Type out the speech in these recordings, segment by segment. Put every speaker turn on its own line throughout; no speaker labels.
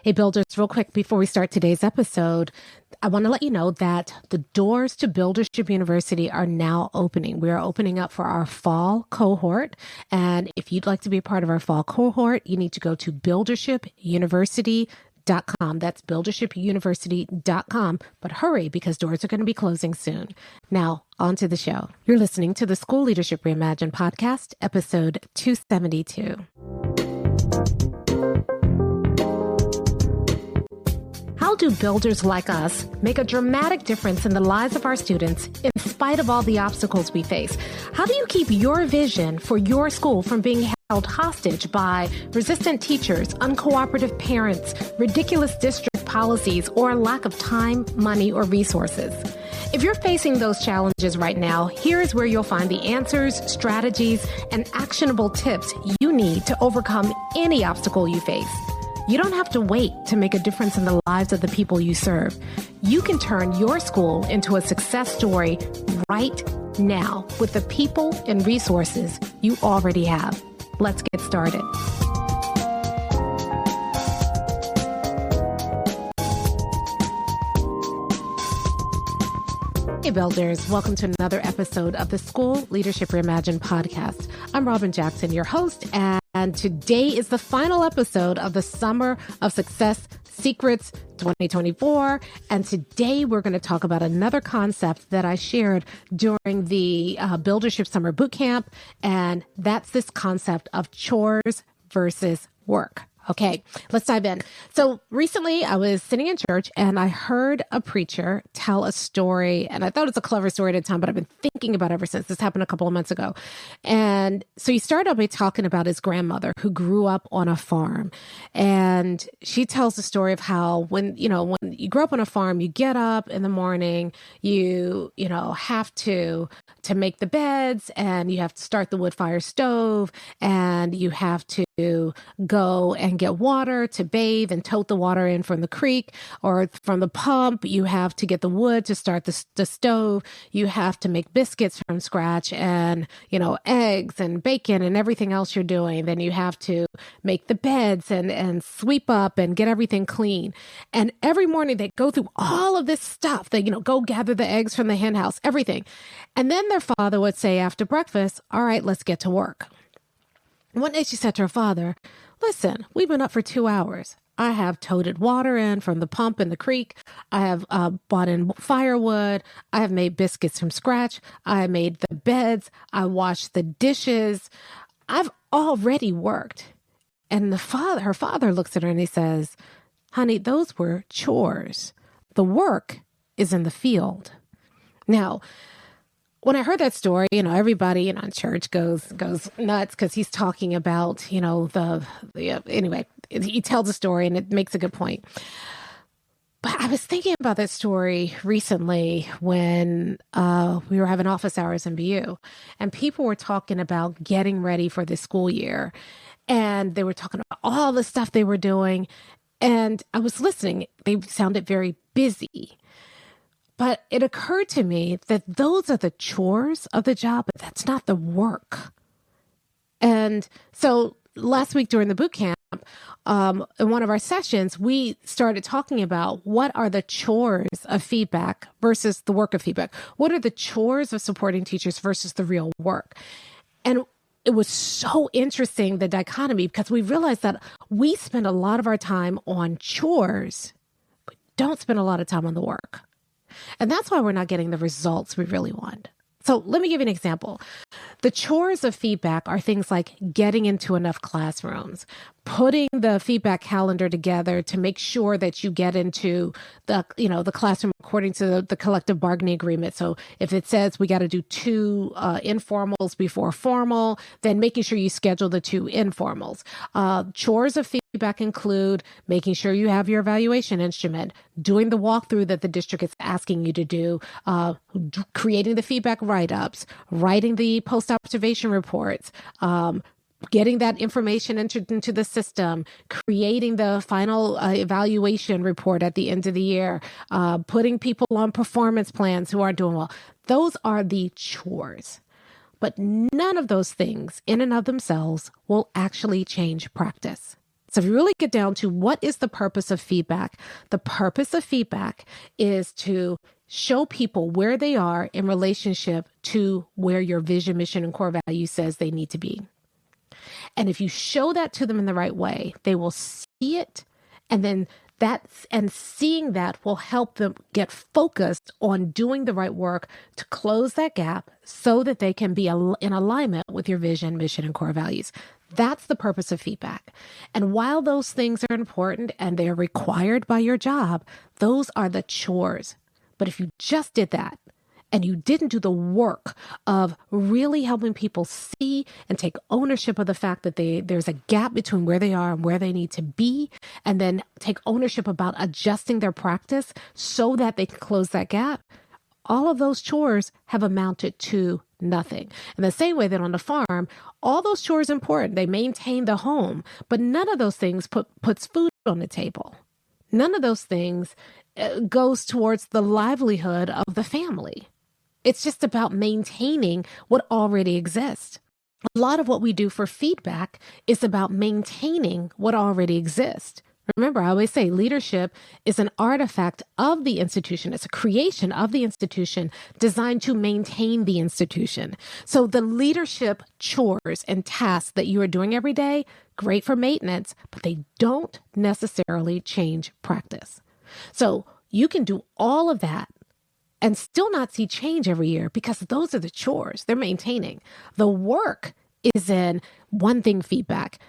Hey, builders, real quick before we start today's episode, I want to let you know that the doors to Buildership University are now opening. We are opening up for our fall cohort. And if you'd like to be a part of our fall cohort, you need to go to buildershipuniversity.com. That's buildershipuniversity.com. But hurry, because doors are going to be closing soon. Now, on to the show. You're listening to the School Leadership Reimagined podcast, episode 272. How do builders like us make a dramatic difference in the lives of our students in spite of all the obstacles we face? How do you keep your vision for your school from being held hostage by resistant teachers, uncooperative parents, ridiculous district policies, or lack of time, money, or resources? If you're facing those challenges right now, here's where you'll find the answers, strategies, and actionable tips you need to overcome any obstacle you face. You don't have to wait to make a difference in the lives of the people you serve. You can turn your school into a success story right now with the people and resources you already have. Let's get started. Hey builders, welcome to another episode of the School Leadership Reimagined podcast. I'm Robin Jackson, your host, and today is the final episode of the Summer of Success Secrets 2024. And today we're going to talk about another concept that I shared during the Buildership Summer Bootcamp, and that's this concept of chores versus work. Okay, let's dive in. So recently I was sitting in church and I heard a preacher tell a story, and I thought it's a clever story at the time, but I've been thinking about it ever since. This happened a couple of months ago. And so he started out by talking about his grandmother who grew up on a farm. And she tells the story of how when you grow up on a farm, you get up in the morning, you have to make the beds, and you have to start the wood fire stove, and you have to go and get water to bathe and tote the water in from the creek or from the pump. You have to get the wood to start the stove. You have to make biscuits from scratch and, eggs and bacon and everything else you're doing. Then you have to make the beds and sweep up and get everything clean. And every morning they go through all of this stuff. They, go gather the eggs from the hen house, everything. And then their father would say after breakfast, all right, let's get to work. One day she said to her father, listen, we've been up for 2 hours. I have toted water in from the pump in the creek. I have bought in firewood. I have made biscuits from scratch. I made the beds. I washed the dishes. I've already worked. And her father looks at her and he says, honey, those were chores. The work is in the field. Now, when I heard that story, everybody in church goes nuts because he's talking about, anyway, he tells a story and it makes a good point. But I was thinking about that story recently when we were having office hours in BU, and people were talking about getting ready for the school year. And they were talking about all the stuff they were doing. And I was listening. They sounded very busy. But it occurred to me that those are the chores of the job, but that's not the work. And so last week during the boot camp, in one of our sessions, we started talking about what are the chores of feedback versus the work of feedback. What are the chores of supporting teachers versus the real work? And it was so interesting, the dichotomy, because we realized that we spend a lot of our time on chores, but don't spend a lot of time on the work. And that's why we're not getting the results we really want. So let me give you an example. The chores of feedback are things like getting into enough classrooms, putting the feedback calendar together to make sure that you get into the classroom according to the collective bargaining agreement. So if it says we got to do 2 informals before formal, then making sure you schedule the 2 informals. Chores of feedback include making sure you have your evaluation instrument, doing the walkthrough that the district is asking you to do, creating the feedback write-ups, writing the post-observation reports, getting that information entered into the system, creating the final evaluation report at the end of the year, putting people on performance plans who aren't doing well. Those are the chores. But none of those things in and of themselves will actually change practice. So if you really get down to what is the purpose of feedback, the purpose of feedback is to show people where they are in relationship to where your vision, mission, and core value says they need to be. And if you show that to them in the right way, they will see it. And then seeing that will help them get focused on doing the right work to close that gap so that they can be in alignment with your vision, mission, and core values. That's the purpose of feedback. And while those things are important and they're required by your job, those are the chores. But if you just did that, and you didn't do the work of really helping people see and take ownership of the fact that there's a gap between where they are and where they need to be, and then take ownership about adjusting their practice so that they can close that gap, all of those chores have amounted to nothing. In the same way that on the farm, all those chores are important. They maintain the home, but none of those things puts food on the table. None of those things goes towards the livelihood of the family. It's just about maintaining what already exists. A lot of what we do for feedback is about maintaining what already exists. Remember, I always say leadership is an artifact of the institution. It's a creation of the institution designed to maintain the institution. So the leadership chores and tasks that you are doing every day, great for maintenance, but they don't necessarily change practice. So you can do all of that and still not see change every year because those are the chores they're maintaining. The work is in one thing feedback,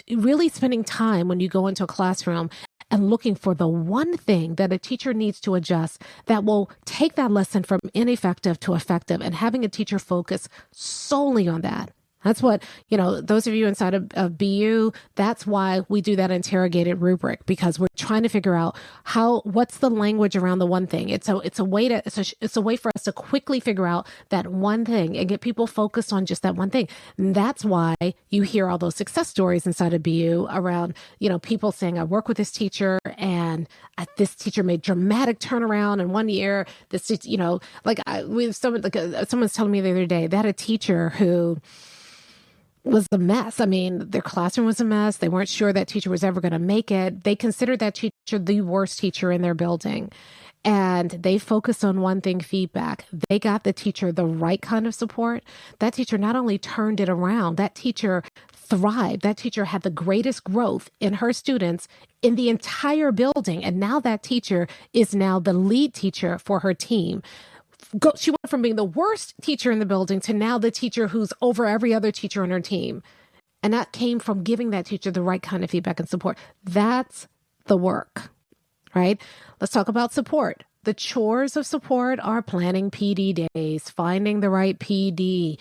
really spending time when you go into a classroom and looking for the one thing that a teacher needs to adjust that will take that lesson from ineffective to effective, and having a teacher focus solely on that. That's what, those of you inside of BU, that's why we do that interrogated rubric, because we're trying to figure out what's the language around the one thing. It's a way for us to quickly figure out that one thing and get people focused on just that one thing. And that's why you hear all those success stories inside of BU around, people saying, I work with this teacher and this teacher made dramatic turnaround in 1 year. This, someone's telling me the other day, they had a teacher who was a mess. I mean, their classroom was a mess. They weren't sure that teacher was ever going to make it. They considered that teacher the worst teacher in their building. And they focused on one thing, feedback. They got the teacher the right kind of support. That teacher not only turned it around, that teacher thrived. That teacher had the greatest growth in her students in the entire building. And now that teacher is now the lead teacher for her team. She went from being the worst teacher in the building to now the teacher who's over every other teacher on her team. And that came from giving that teacher the right kind of feedback and support. That's the work, right? Let's talk about support. The chores of support are planning PD days, finding the right PD,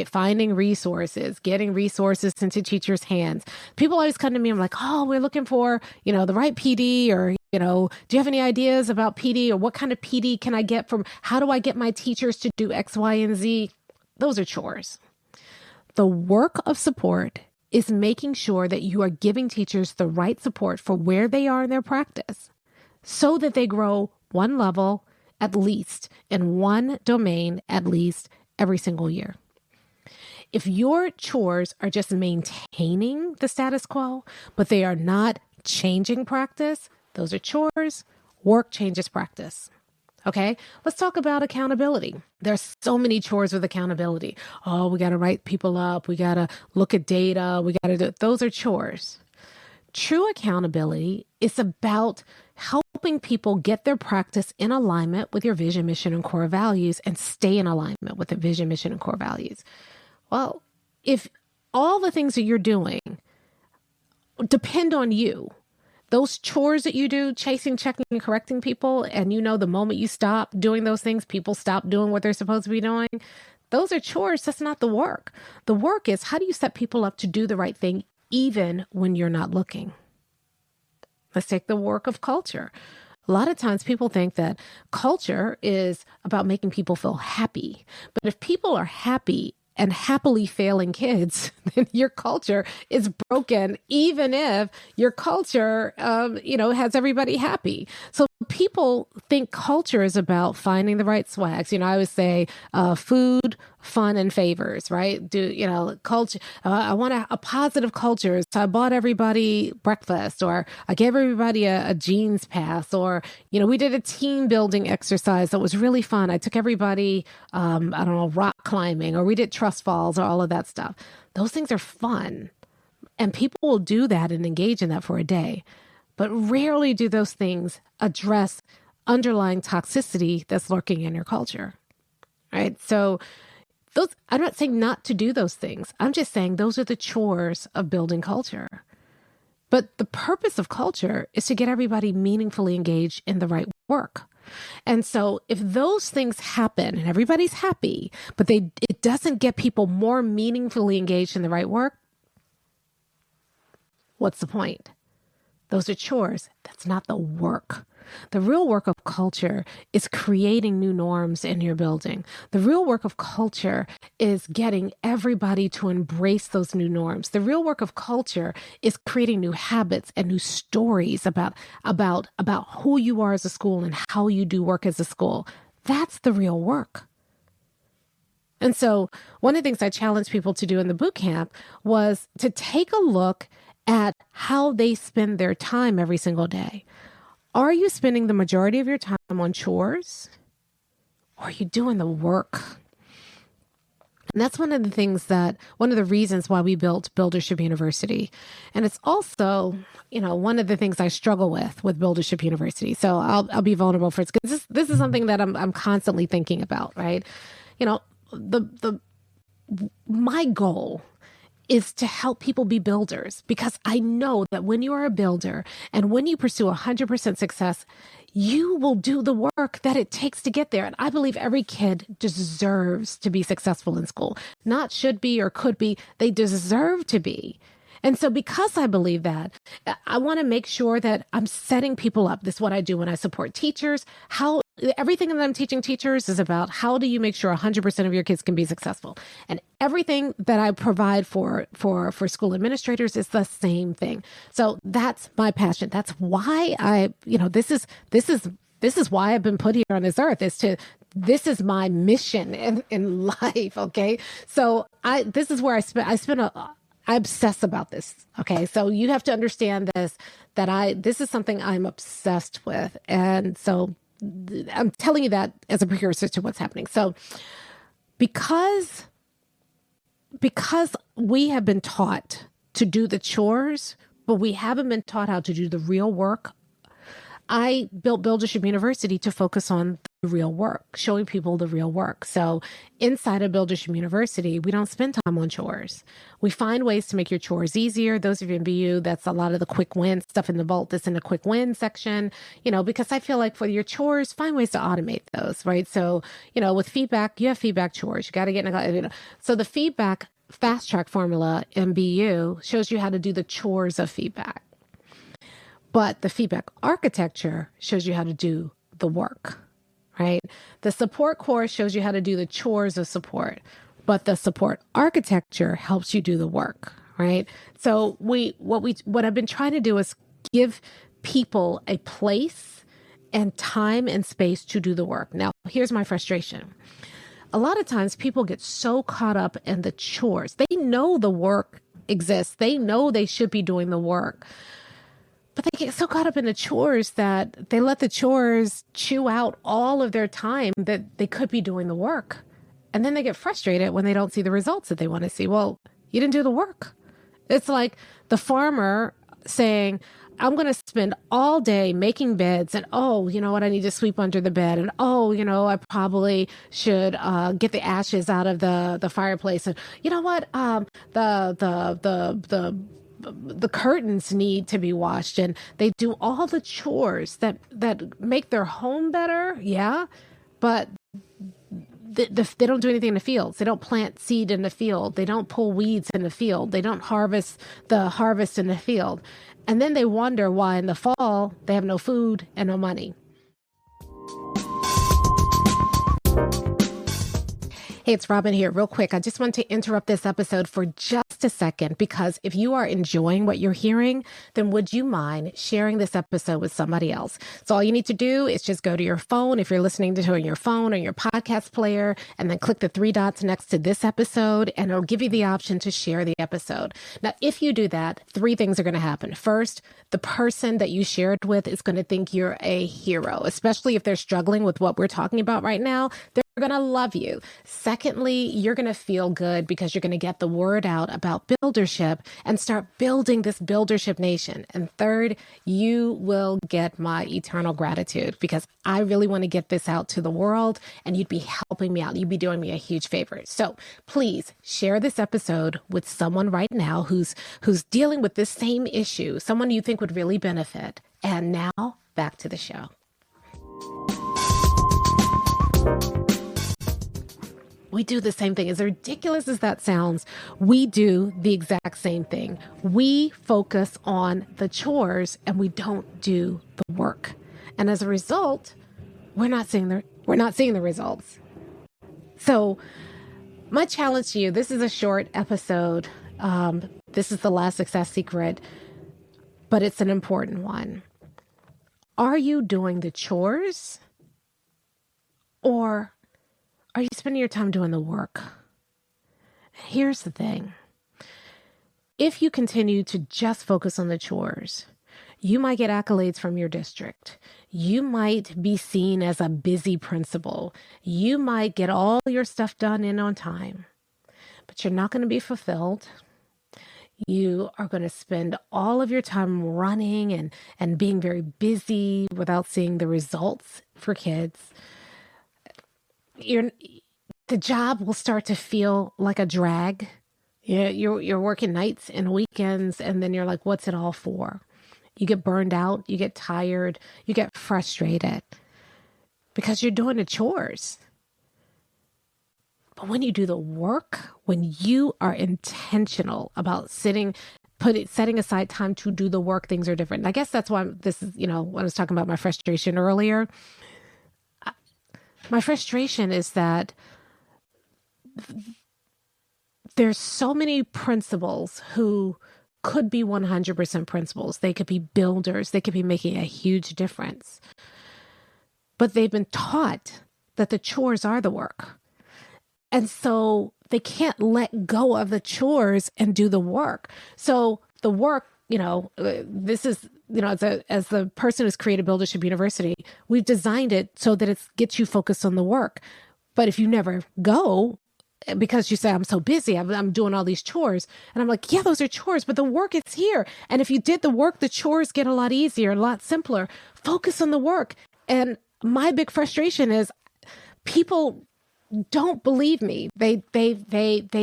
finding resources, getting resources into teachers' hands. People always come to me and I'm like, oh, we're looking for, the right PD, or, do you have any ideas about PD, or what kind of PD can I get how do I get my teachers to do X, Y, and Z? Those are chores. The work of support is making sure that you are giving teachers the right support for where they are in their practice so that they grow one level at least in one domain at least every single year. If your chores are just maintaining the status quo, but they are not changing practice, those are chores. Work changes practice. Okay, let's talk about accountability. There's so many chores with accountability. Oh, we got to write people up. We got to look at data. We got to do, those are chores. True accountability is about helping people get their practice in alignment with your vision, mission, and core values and stay in alignment with the vision, mission, and core values. Well, if all the things that you're doing depend on you, those chores that you do, chasing, checking, and correcting people, and the moment you stop doing those things, people stop doing what they're supposed to be doing, those are chores. That's not the work. The work is, how do you set people up to do the right thing even when you're not looking? Let's take the work of culture. A lot of times people think that culture is about making people feel happy. But if people are happy and happily failing kids, then your culture is broken, even if your culture, has everybody happy. So people think culture is about finding the right swags. I always say food, fun, and favors, right? Culture. I want a positive culture. So I bought everybody breakfast, or I gave everybody a jeans pass, or, we did a team building exercise that was really fun. I took everybody, rock climbing, or we did trust falls, or all of that stuff. Those things are fun. And people will do that and engage in that for a day. But rarely do those things address underlying toxicity that's lurking in your culture, right? So I'm not saying not to do those things. I'm just saying those are the chores of building culture. But the purpose of culture is to get everybody meaningfully engaged in the right work. And so if those things happen and everybody's happy, but it doesn't get people more meaningfully engaged in the right work, what's the point? Those are chores. That's not the work. The real work of culture is creating new norms in your building. The real work of culture is getting everybody to embrace those new norms. The real work of culture is creating new habits and new stories about who you are as a school and how you do work as a school. That's the real work. And so one of the things I challenged people to do in the boot camp was to take a look at how they spend their time every single day. Are you spending the majority of your time on chores? Or are you doing the work? And that's one of the reasons why we built Buildership University. And it's also, one of the things I struggle with Buildership University. So I'll be vulnerable for it, because this is something that I'm constantly thinking about, right? My goal is to help people be builders, because I know that when you are a builder and when you pursue 100% success, you will do the work that it takes to get there. And I believe every kid deserves to be successful in school, not should be or could be. They deserve to be. And so because I believe that, I want to make sure that I'm setting people up. This is what I do when I support teachers. Everything that I'm teaching teachers is about how do you make sure 100% of your kids can be successful. And everything that I provide for school administrators is the same thing. So that's my passion. That's why this is why I've been put here on this earth, this is my mission in life. Okay. So this is where I obsess about this. Okay. So you have to understand this is something I'm obsessed with. And so I'm telling you that as a precursor to what's happening. So because we have been taught to do the chores, but we haven't been taught how to do the real work, I built Buildership University to focus on the real work, showing people the real work. So inside of Buildership University, we don't spend time on chores. We find ways to make your chores easier. Those of you in BU, that's a lot of the quick win stuff in the vault that's in the quick win section, because I feel like for your chores, find ways to automate those, right? So, with feedback, you have feedback chores. You got to get So the feedback fast track formula in BU shows you how to do the chores of feedback. But the feedback architecture shows you how to do the work, right? The support course shows you how to do the chores of support, but the support architecture helps you do the work, right? So what I've been trying to do is give people a place and time and space to do the work. Now, here's my frustration. A lot of times people get so caught up in the chores. They know the work exists. They know they should be doing the work. But they get so caught up in the chores that they let the chores chew out all of their time that they could be doing the work. And then they get frustrated when they don't see the results that they want to see. Well, you didn't do the work. It's like the farmer saying, I'm going to spend all day making beds, and you know what, I need to sweep under the bed, and I probably should get the ashes out of the fireplace, and you know what, the curtains need to be washed, and they do all the chores that make their home better. Yeah. But they don't do anything in the fields. They don't plant seed in the field. They don't pull weeds in the field. They don't harvest in the field. And then they wonder why in the fall they have no food and no money. Hey, it's Robin here. Real quick, I just want to interrupt this episode for just a second because if you are enjoying what you're hearing, then would you mind sharing this episode with somebody else? So all you need to do is just go to your phone, if you're listening to it on your phone or your podcast player, and then click the three dots next to this episode, and it'll give you the option to share the episode. Now, if you do that, three things are going to happen. First, the person that you share it with is going to think you're a hero, especially if they're struggling with what we're talking about right now. They're going to love you. Secondly, you're going to feel good because you're going to get the word out about Buildership and start building this Buildership nation. And third, you will get my eternal gratitude because I really want to get this out to the world and you'd be helping me out. You'd be doing me a huge favor. So please share this episode with someone right now who's dealing with this same issue, someone you think would really benefit. And now back to the show. We do the same thing. As ridiculous as that sounds, we do the exact same thing. We focus on the chores and we don't do the work. And as a result, we're not seeing the results. So my challenge to you, this is a short episode. This is the last success secret, but it's an important one. Are you doing the chores or are you spending your time doing the work? Here's the thing. If you continue to just focus on the chores, you might get accolades from your district. You might be seen as a busy principal. You might get all your stuff done in on time, but you're not going to be fulfilled. You are going to spend all of your time running and being very busy without seeing the results for kids. The job will start to feel like a drag. You're working nights and weekends, and then you're like, what's it all for? You get burned out, you get tired, you get frustrated because you're doing the chores. But when you do the work, when you are intentional about setting aside time to do the work, things are different. And I guess that's why this is, when I was talking about my frustration earlier, my frustration is that there's so many principals who could be 100% principals. They could be builders. They could be making a huge difference. But they've been taught that the chores are the work. And so they can't let go of the chores and do the work. So the work, this is, as the person who's created Buildership University, we've designed it so that it gets you focused on the work. But if you never go, because you say, I'm so busy, I'm doing all these chores. And I'm like, yeah, those are chores, but the work is here. And if you did the work, the chores get a lot easier, a lot simpler. Focus on the work. And my big frustration is people don't believe me. They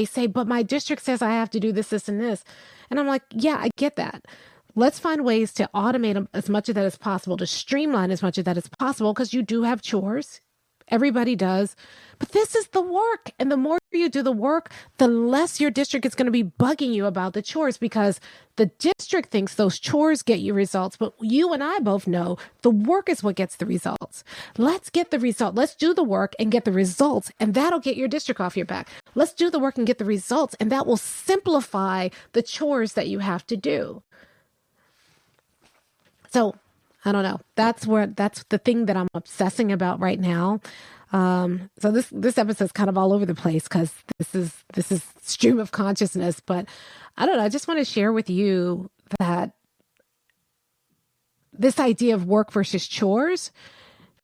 say, but my district says I have to do this, this, and this. And I'm like, yeah, I get that. Let's find ways to automate as much of that as possible, to streamline as much of that as possible, because you do have chores. Everybody does. But this is the work. And the more you do the work, the less your district is going to be bugging you about the chores, because the district thinks those chores get you results. But you and I both know the work is what gets the results. Let's get the result. Let's do the work and get the results. And that'll get your district off your back. Let's do the work and get the results. And that will simplify the chores that you have to do. So I don't know. That's the thing that I'm obsessing about right now. So this episode is kind of all over the place because this is stream of consciousness, but I don't know. I just want to share with you that this idea of work versus chores,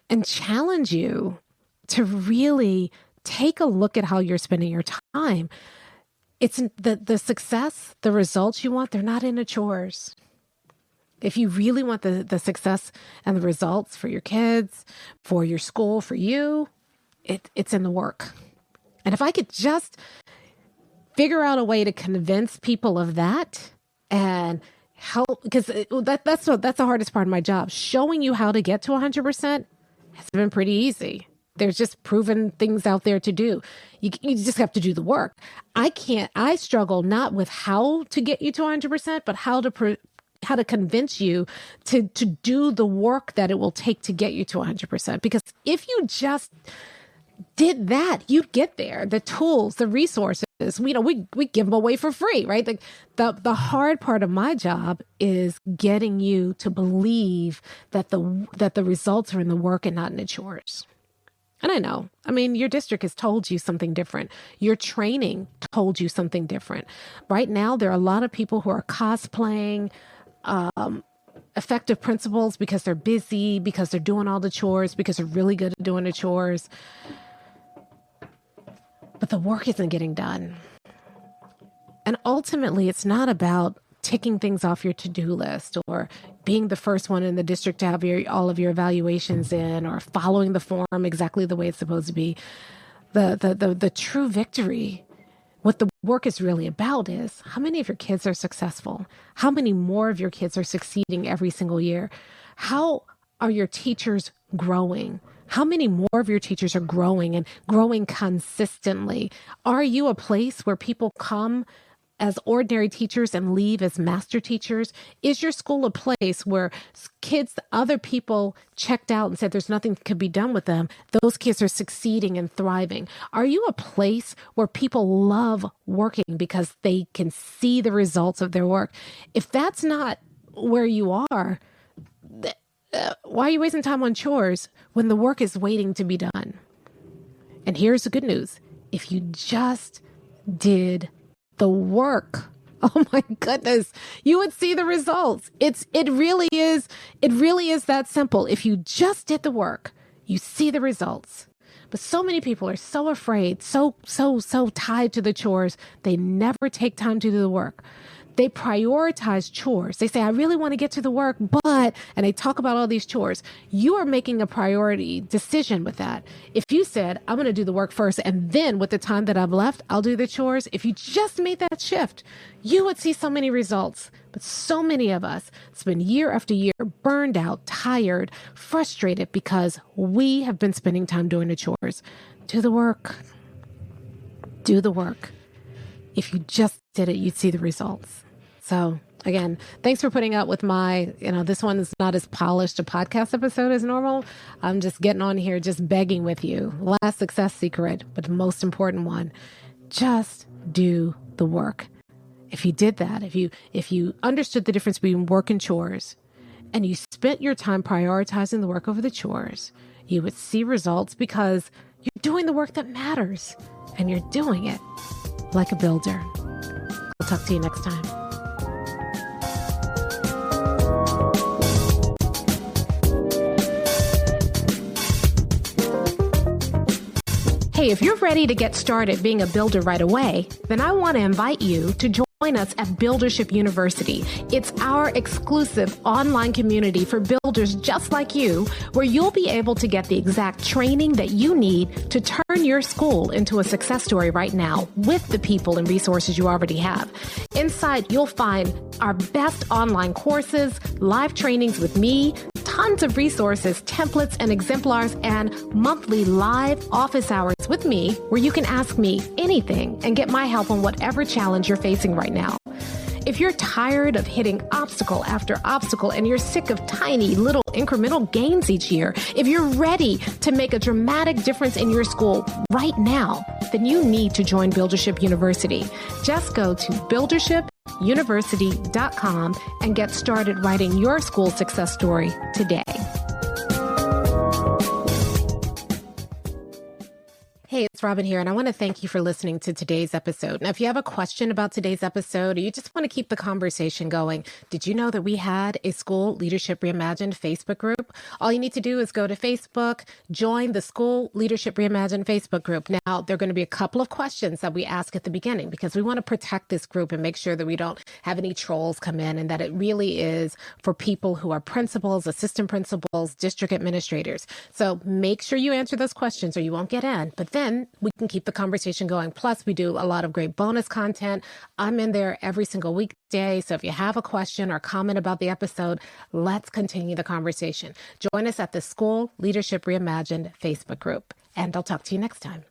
and challenge you to really take a look at how you're spending your time. It's the success, the results you want, they're not in the chores. If you really want the success and the results for your kids, for your school, for you, it's in the work. And if I could just figure out a way to convince people of that and help, because that's the hardest part of my job. Showing you how to get to 100% has been pretty easy. There's just proven things out there to do. You just have to do the work. I struggle not with how to get you to 100%, but how to convince you to do the work that it will take to get you to 100%. Because if you just did that, you'd get there. The tools, the resources, we give them away for free, right? The hard part of my job is getting you to believe that the results are in the work and not in the chores. And I know, your district has told you something different. Your training told you something different. Right now, there are a lot of people who are cosplaying effective principals because they're busy, because they're doing all the chores, because they're really good at doing the chores. But the work isn't getting done. And ultimately, it's not about ticking things off your to-do list or being the first one in the district to have all of your evaluations in or following the form exactly the way it's supposed to be. The true victory, what the work is really about is how many of your kids are successful? How many more of your kids are succeeding every single year? How are your teachers growing? How many more of your teachers are growing and growing consistently? Are you a place where people come as ordinary teachers and leave as master teachers? Is your school a place where kids, other people checked out and said there's nothing that could be done with them? Those kids are succeeding and thriving. Are you a place where people love working because they can see the results of their work? If that's not where you are, why are you wasting time on chores when the work is waiting to be done? And here's the good news. If you just did the work, oh my goodness, you would see the results. It really is that simple. If you just did the work, you see the results. But so many people are so afraid, so tied to the chores, they never take time to do the work. They prioritize chores. They say, I really want to get to the work, and they talk about all these chores. You are making a priority decision with that. If you said, I'm going to do the work first, and then with the time that I've left, I'll do the chores. If you just made that shift, you would see so many results. But so many of us spend year after year burned out, tired, frustrated because we have been spending time doing the chores. Do the work. Do the work. If you just did it, you'd see the results. So again, thanks for putting up with my, this one is not as polished a podcast episode as normal. I'm just getting on here, just begging with you. Last success secret, but the most important one, just do the work. If you did that, if you understood the difference between work and chores, and you spent your time prioritizing the work over the chores, you would see results because you're doing the work that matters, and you're doing it like a builder. I'll talk to you next time. Hey, if you're ready to get started being a builder right away, then I want to invite you to join us at Buildership University. It's our exclusive online community for builders just like you, where you'll be able to get the exact training that you need to turn your school into a success story right now with the people and resources you already have. Inside, you'll find our best online courses, live trainings with me, tons of resources, templates, and exemplars, and monthly live office hours with me where you can ask me anything and get my help on whatever challenge you're facing right now. If you're tired of hitting obstacle after obstacle and you're sick of tiny little incremental gains each year, if you're ready to make a dramatic difference in your school right now, then you need to join Buildership University. Just go to buildershipuniversity.com and get started writing your school success story today. Hey, it's Robin here, and I want to thank you for listening to today's episode. Now, if you have a question about today's episode or you just want to keep the conversation going, did you know that we had a School Leadership Reimagined Facebook group? All you need to do is go to Facebook, join the School Leadership Reimagined Facebook group. Now, there are going to be a couple of questions that we ask at the beginning because we want to protect this group and make sure that we don't have any trolls come in and that it really is for people who are principals, assistant principals, district administrators. So make sure you answer those questions or you won't get in. But then we can keep the conversation going. Plus, we do a lot of great bonus content. I'm in there every single weekday. So if you have a question or comment about the episode, let's continue the conversation. Join us at the School Leadership Reimagined Facebook group, and I'll talk to you next time.